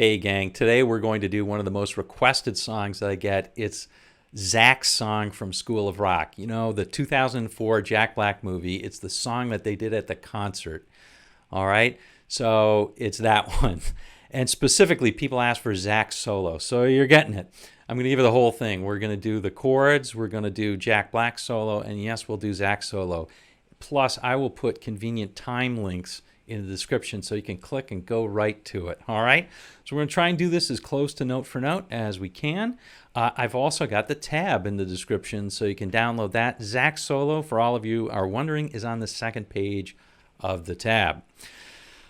Hey gang, today we're going to do one of the most requested songs that I get. It's Zack's song from School of Rock. You know, the 2004 Jack Black movie. It's the song that they did at the concert. All right, so it's that one. And specifically, people ask for Zack's solo. So you're getting it. I'm going to give you the whole thing. We're going to do the chords. We're going to do Jack Black solo. And yes, we'll do Zack solo. Plus, I will put convenient time links in the description so you can click and go right to it. All right, so we're going to try and do this as close to note for note as we can. I've also got the tab in the description so you can download that. Zack solo, for all of you are wondering, is on the second page of the tab.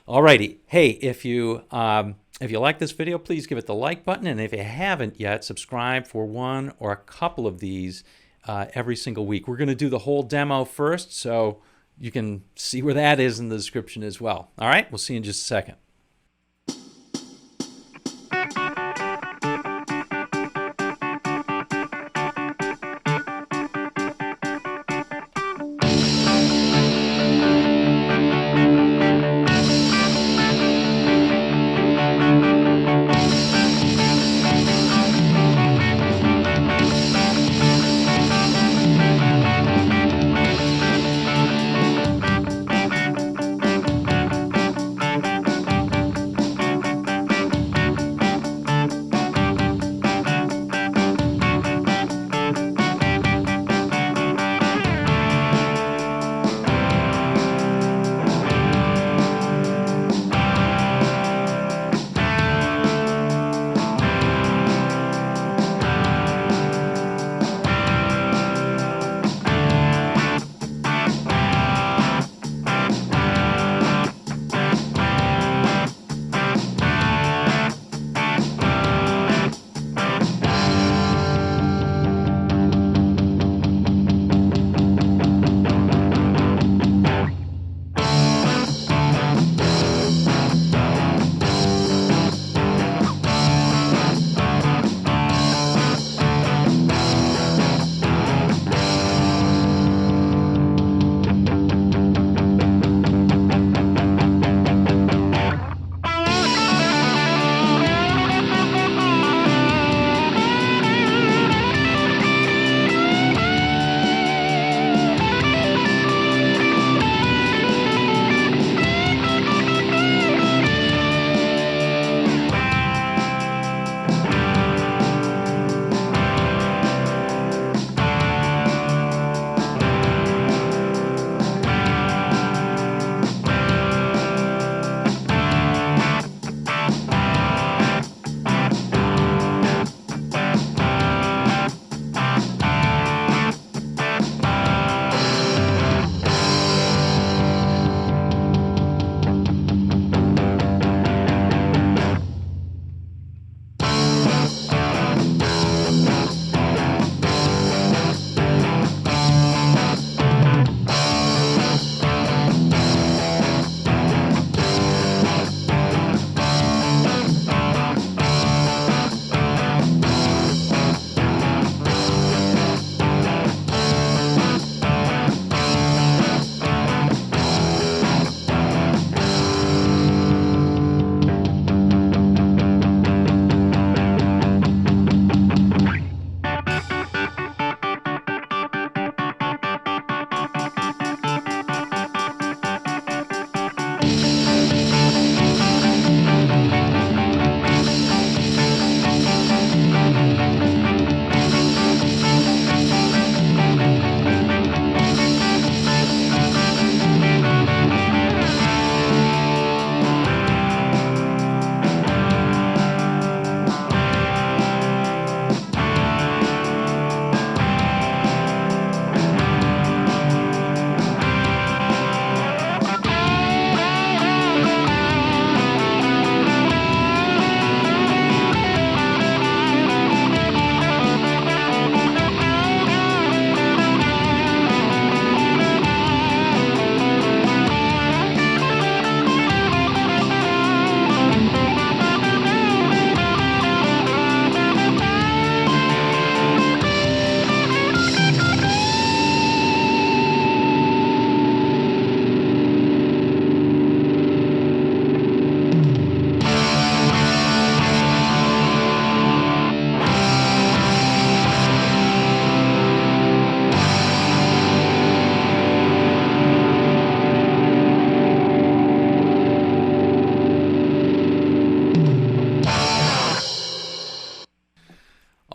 Alrighty, hey, if you like this video, please give it the like button, and if you haven't yet, subscribe for one or a couple of these every single week. We're going to do the whole demo first, so you can see where that is in the description as well. All right, we'll see you in just a second.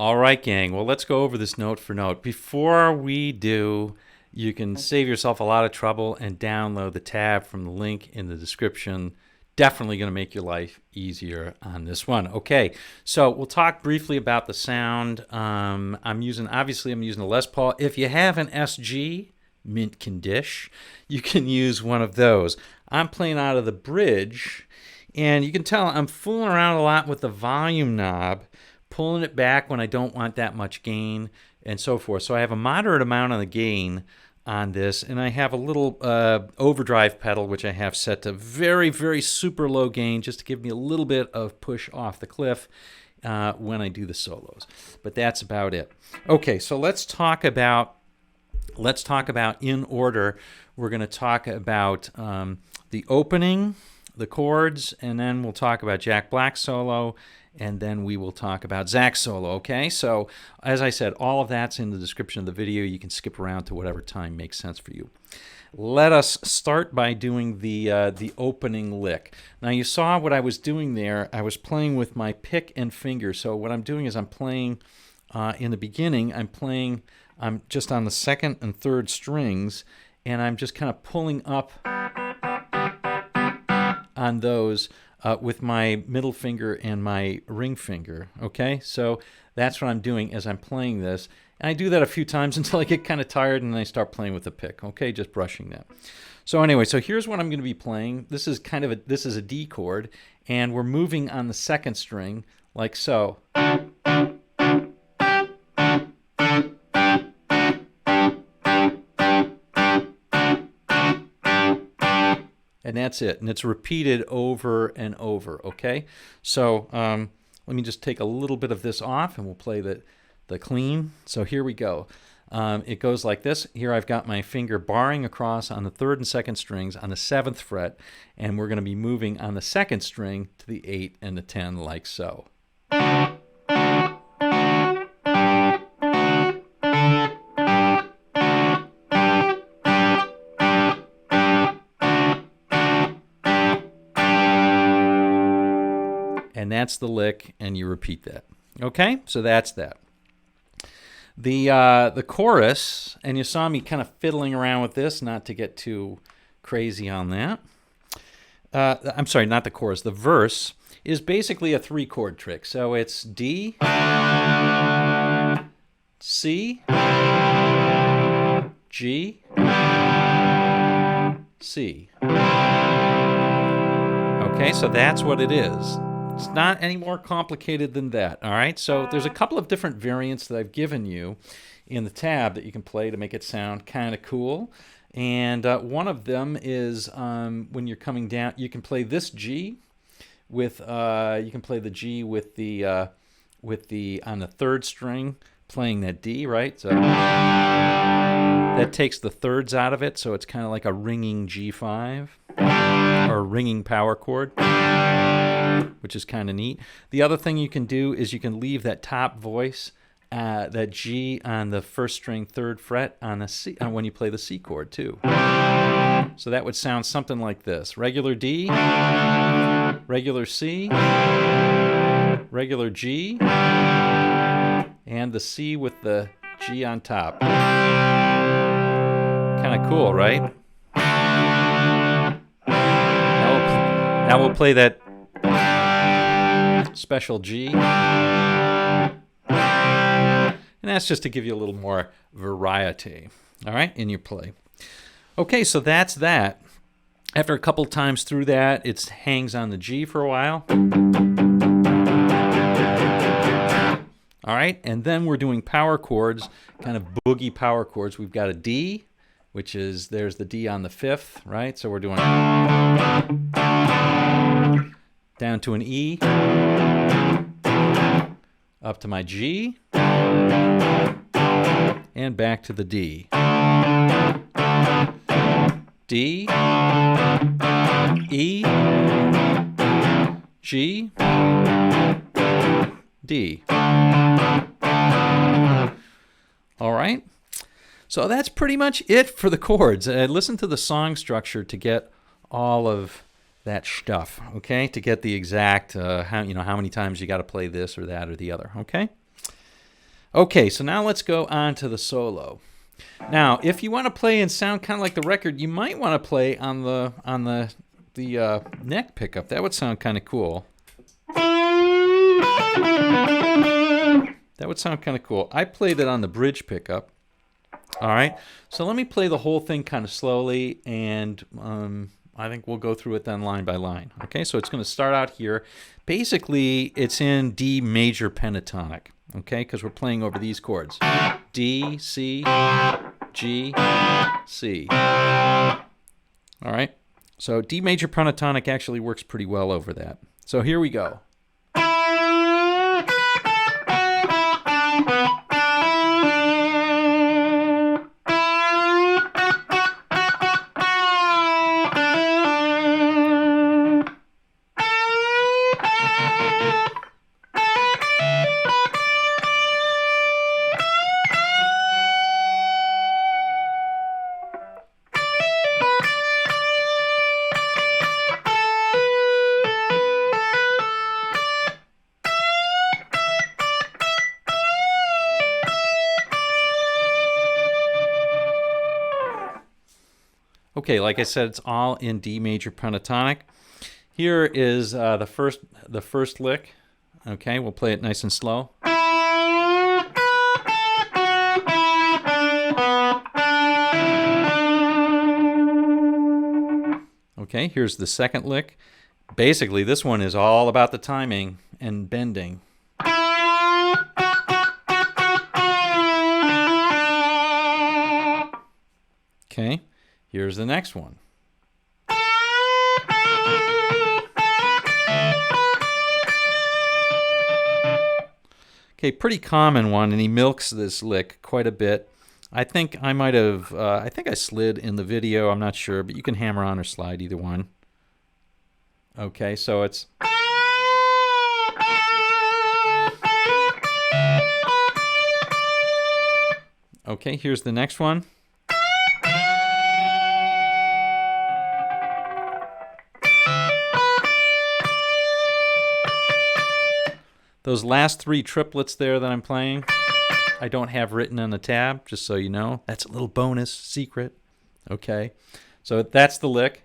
All right, gang. Well, let's go over this note for note. Before we do, you can save yourself a lot of trouble and download the tab from the link in the description. Definitely going to make your life easier on this one. Okay, so we'll talk briefly about the sound. I'm using a Les Paul. If you have an SG, mint condition, you can use one of those. I'm playing out of the bridge, and you can tell I'm fooling around a lot with the volume knob, pulling it back when I don't want that much gain, and so forth. So I have a moderate amount of the gain on this, and I have a little overdrive pedal, which I have set to very, very super low gain, just to give me a little bit of push off the cliff when I do the solos. But that's about it. Okay, so let's talk about in order. We're going to talk about the opening, the chords, and then we'll talk about Jack Black's solo, and then we will talk about Zack's solo, okay? So, as I said, all of that's in the description of the video. You can skip around to whatever time makes sense for you. Let us start by doing the opening lick. Now, you saw what I was doing there. I was playing with my pick and finger. So what I'm doing is I'm playing, in the beginning, I'm just on the second and third strings, and I'm just kind of pulling up on those with my middle finger and my ring finger, okay? So that's what I'm doing as I'm playing this. And I do that a few times until I get kind of tired and then I start playing with the pick, okay? Just brushing that. So anyway, so here's what I'm going to be playing. This is a D chord, and we're moving on the second string like so. And that's it. And it's repeated over and over, okay? So let me just take a little bit of this off, and we'll play the clean. So here we go. It goes like this. Here I've got my finger barring across on the third and second strings on the 7th fret, and we're going to be moving on the second string to the 8 and the 10 like so. And that's the lick, and you repeat that. Okay, so that's that. The chorus, and you saw me kind of fiddling around with this, not to get too crazy on that. I'm sorry, not the chorus. The verse is basically a 3-chord trick. So it's D, C, G, C. Okay, so that's what it is. It's not any more complicated than that, all right? So there's a couple of different variants that I've given you in the tab that you can play to make it sound kind of cool. And one of them is when you're coming down, you can play this G with, you can play the G with the on the 3rd string, playing that D, right? So that takes the thirds out of it, so it's kind of like a ringing G5 or a ringing power chord, which is kind of neat. The other thing you can do is you can leave that top voice, that G on the 1st string 3rd fret on the C, when you play the C chord too. So that would sound something like this: regular D, regular C, regular G, and the C with the G on top. Kind of cool, right? Now we'll play that special G. And that's just to give you a little more variety, all right, in your play. Okay, so that's that. After a couple times through that, it hangs on the G for a while. All right, and then we're doing power chords, kind of boogie power chords. We've got a D, which is, there's the D on the 5th, right? So we're doing down to an E, up to my G, and back to the D. D, E, G, D. All right. So that's pretty much it for the chords. Listen to the song structure to get all of that stuff, okay? To get the exact how many times you got to play this or that or the other, okay? Okay, so now let's go on to the solo. Now, if you want to play and sound kind of like the record, you might want to play on the neck pickup. That would sound kind of cool. That would sound kind of cool. I played it on the bridge pickup. All right, so let me play the whole thing kind of slowly, and I think we'll go through it then line by line. Okay, so it's going to start out here. Basically, it's in D major pentatonic, okay, because we're playing over these chords. D, C, G, C. All right, so D major pentatonic actually works pretty well over that. So here we go. Okay, like I said, it's all in D major pentatonic. Here is the first lick. Okay, we'll play it nice and slow. Okay, here's the second lick. Basically, this one is all about the timing and bending. Okay, here's the next one. Okay, pretty common one, and he milks this lick quite a bit. I think I might have, I think I slid in the video, I'm not sure, but you can hammer on or slide either one. Okay, so it's... Okay, here's the next one. Those last three triplets there that I'm playing, I don't have written on the tab, just so you know. That's a little bonus secret. Okay, so that's the lick.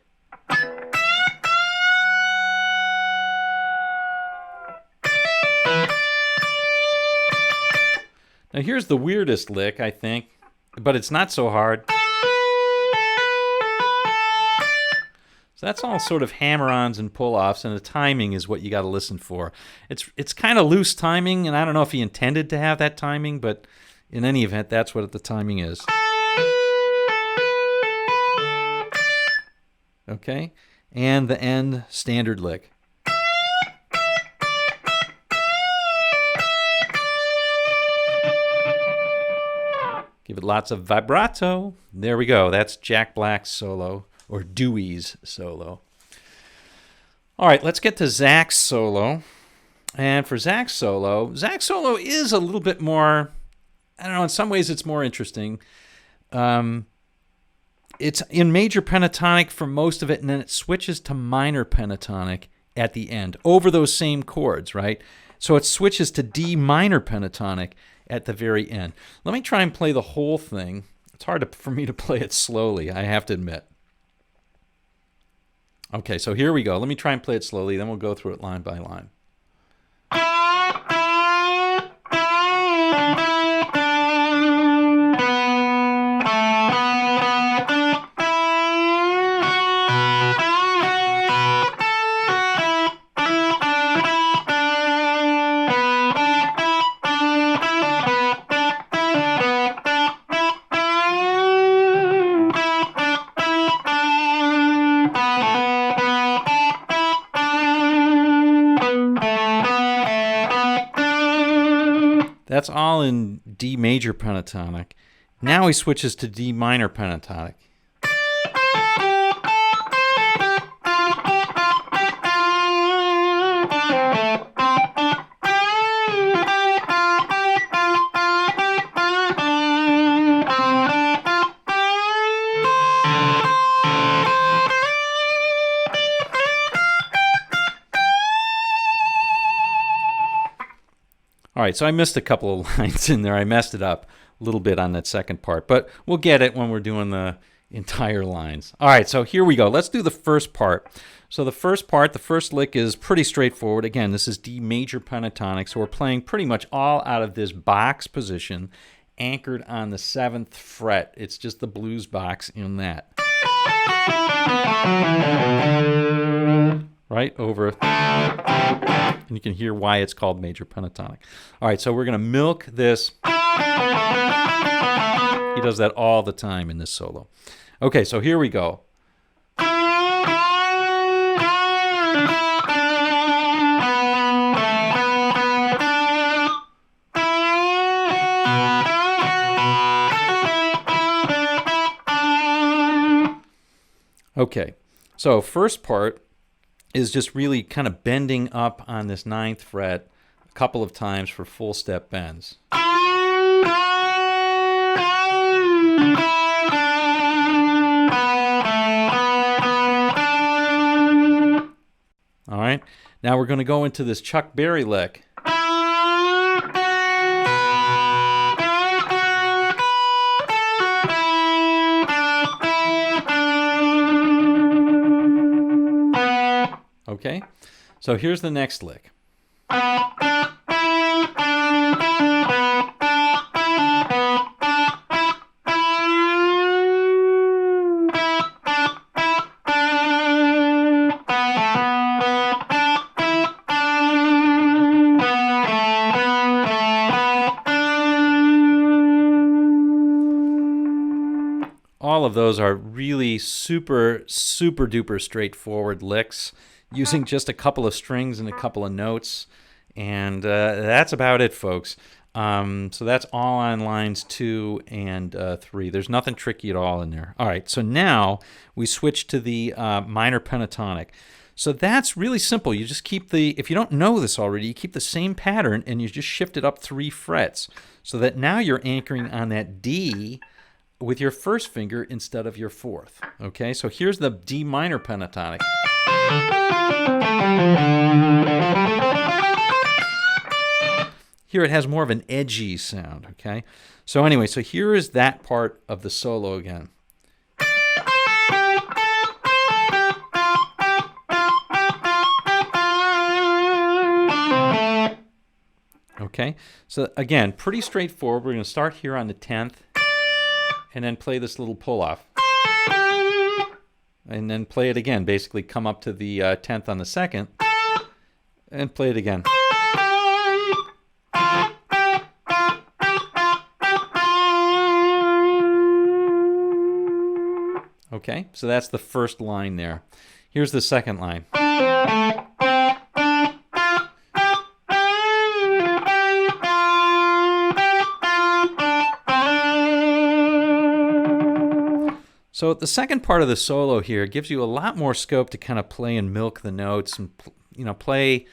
Now here's the weirdest lick, I think, but it's not so hard. So that's all sort of hammer-ons and pull-offs, and the timing is what you got to listen for. It's kind of loose timing, and I don't know if he intended to have that timing, but in any event, that's what the timing is. Okay, and the end standard lick. Give it lots of vibrato. There we go. That's Jack Black's solo, or Dewey's solo. All right, let's get to Zack's solo. And for Zack's solo is a little bit more, I don't know, in some ways it's more interesting. It's in major pentatonic for most of it, and then it switches to minor pentatonic at the end, over those same chords, right? So it switches to D minor pentatonic at the very end. Let me try and play the whole thing. It's hard for me to play it slowly, I have to admit. Okay, so here we go. Let me try and play it slowly, then we'll go through it line by line. That's all in D major pentatonic. Now he switches to D minor pentatonic. All All right, so I missed a couple of lines in there. I messed it up a little bit on that second part, but we'll get it when we're doing the entire lines. All right, so here we go. Let's do the first part. So the first part, the first lick is pretty straightforward. Again, this is D major pentatonic, so we're playing pretty much all out of this box position, anchored on the 7th fret. It's just the blues box in that. Right over, and you can hear why it's called major pentatonic. All right, so we're going to milk this. He does that all the time in this solo. Okay, so here we go. Okay, so first part is just really kind of bending up on this 9th fret a couple of times for full step bends. All right, now we're going to go into this Chuck Berry lick. Okay, so here's the next lick. All of those are really super duper straightforward licks, using just a couple of strings and a couple of notes, and that's about it, folks. So that's all on lines 2 and 3. There's nothing tricky at all in there. All right, so now we switch to the minor pentatonic. So that's really simple. You just keep the, if you don't know this already, you keep the same pattern and you just shift it up 3 frets, so that now you're anchoring on that D with your first finger instead of your 4th. Okay, so here's the D minor pentatonic. Here it has more of an edgy sound, okay? So anyway, so here is that part of the solo again. Okay, so again, pretty straightforward. We're going to start here on the 10th and then play this little pull-off. And then play it again, basically come up to the 10th on the 2nd and play it again. Okay, so that's the first line there. Here's the second line. So the second part of the solo here gives you a lot more scope to kind of play and milk the notes and, you know, play,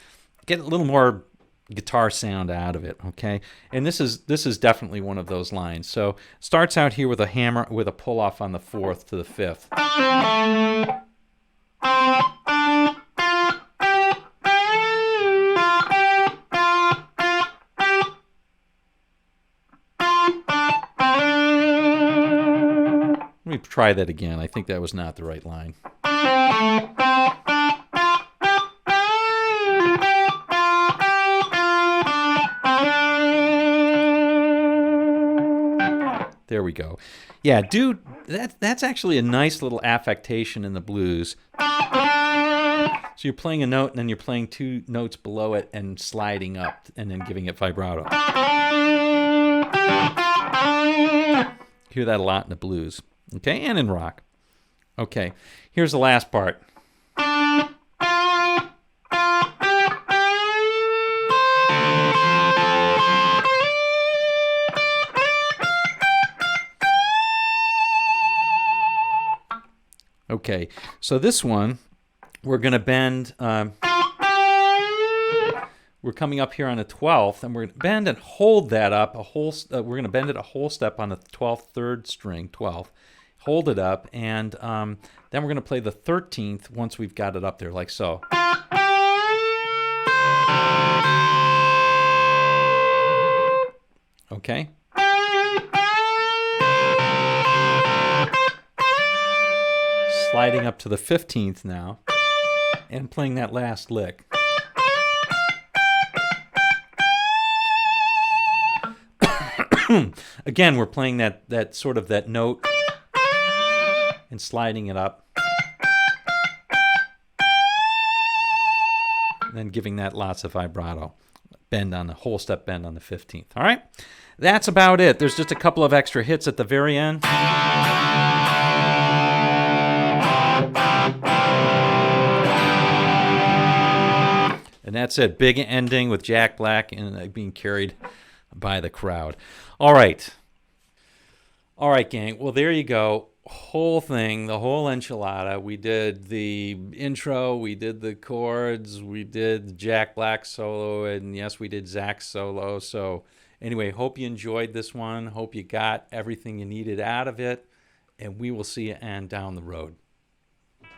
get a little more guitar sound out of it, okay? And this is definitely one of those lines. So starts out here with a hammer, with a pull off on the 4th to the 5th. Let me try that again. I think that was not the right line. There we go. Yeah, dude, that's actually a nice little affectation in the blues. So you're playing a note and then you're playing 2 notes below it and sliding up and then giving it vibrato. Hear that a lot in the blues. Okay, and in rock. Okay, here's the last part. Okay, so this one, we're going to bend, we're coming up here on the 12th, and we're going to bend and hold that up, we're going to bend it a whole step on the 12th, 3rd string, 12th, hold it up, and then we're going to play the 13th once we've got it up there, like so. Okay? Sliding up to the 15th now and playing that last lick. Again, we're playing that sort of that note and sliding it up. And then giving that lots of vibrato. Bend on the whole step bend on the 15th. All right? That's about it. There's just a couple of extra hits at the very end. And that's it. Big ending with Jack Black and being carried by the crowd. All right. All right, gang. Well, there you go. Whole thing, the whole enchilada. We did the intro, we did the chords, we did Jack Black solo, and yes, we did Zack's solo. So anyway, hope you enjoyed this one. Hope you got everything you needed out of it, and we will see you down the road.